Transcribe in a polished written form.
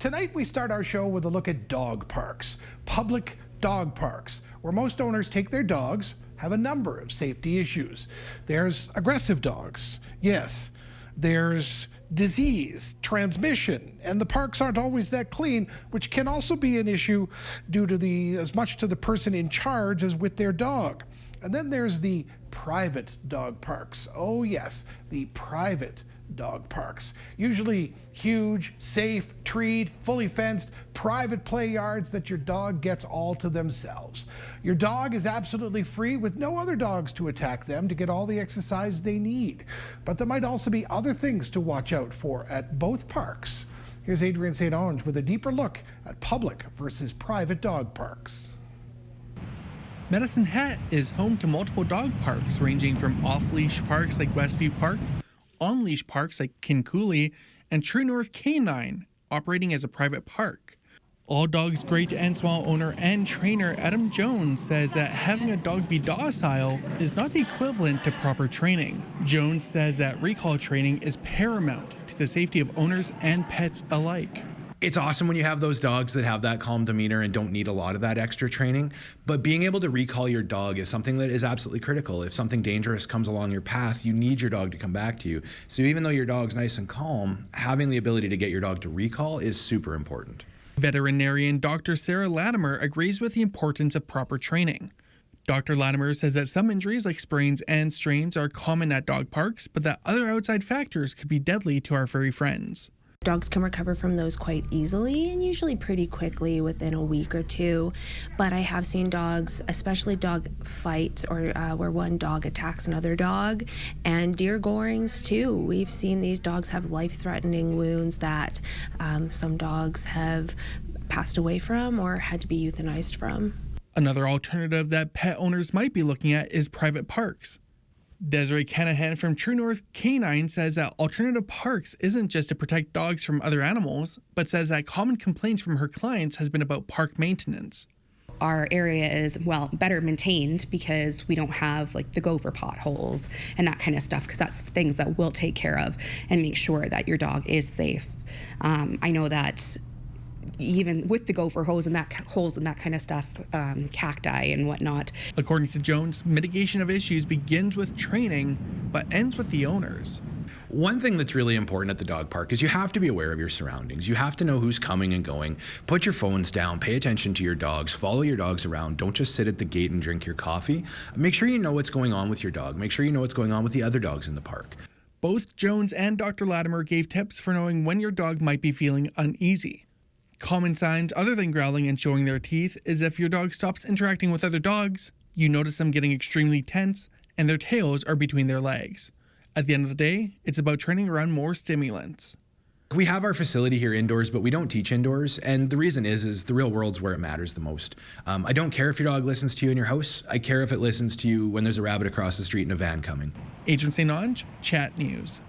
Tonight we start our show with a look at dog parks, public dog parks, where most owners take their dogs, have a number of safety issues. There's aggressive dogs, yes. There's disease, transmission, and the parks aren't always that clean, which can also be an issue due to as much to the person in charge as with their dog. And then there's the private dog parks. Oh yes, the private dog parks. Usually huge, safe, treed, fully fenced, private play yards that your dog gets all to themselves. Your dog is absolutely free with no other dogs to attack them to get all the exercise they need. But there might also be other things to watch out for at both parks. Here's Adrian St.Onge with a deeper look at public versus private dog parks. Medicine Hat is home to multiple dog parks ranging from off-leash parks like Westview Park, on-leash parks like Kincooley, and True North Canine, operating as a private park. All Dogs Great and Small owner and trainer Adam Jones says that having a dog be docile is not the equivalent to proper training. Jones says that recall training is paramount to the safety of owners and pets alike. It's awesome when you have those dogs that have that calm demeanor and don't need a lot of that extra training, but being able to recall your dog is something that is absolutely critical. If something dangerous comes along your path, you need your dog to come back to you. So even though your dog's nice and calm, having the ability to get your dog to recall is super important. Veterinarian Dr. Sarah Latimer agrees with the importance of proper training. Dr. Latimer says that some injuries like sprains and strains are common at dog parks, but that other outside factors could be deadly to our furry friends. Dogs can recover from those quite easily and usually pretty quickly within a week or two. But I have seen dogs, especially dog fights or where one dog attacks another dog, and deer gorings too. We've seen these dogs have life-threatening wounds that some dogs have passed away from or had to be euthanized from. Another alternative that pet owners might be looking at is private parks. Desiree Canahan from True North Canine says that alternative parks isn't just to protect dogs from other animals, but says that common complaints from her clients has been about park maintenance. Our area is, well, better maintained because we don't have like the gopher potholes and that kind of stuff, because that's things that we'll take care of and make sure that your dog is safe. I know that even with the gopher holes and that kind of stuff, cacti and whatnot. According to Jones, mitigation of issues begins with training, but ends with the owners. One thing that's really important at the dog park is you have to be aware of your surroundings. You have to know who's coming and going. Put your phones down, pay attention to your dogs, follow your dogs around. Don't just sit at the gate and drink your coffee. Make sure you know what's going on with your dog. Make sure you know what's going on with the other dogs in the park. Both Jones and Dr. Latimer gave tips for knowing when your dog might be feeling uneasy. Common signs other than growling and showing their teeth is if your dog stops interacting with other dogs, you notice them getting extremely tense, and their tails are between their legs. At the end of the day, it's about training around more stimulants. We have our facility here indoors, but we don't teach indoors, and the reason is the real world's where it matters the most. I don't care if your dog listens to you in your house. I care if it listens to you when there's a rabbit across the street in a van coming. Adrian St.Onge, Chat News.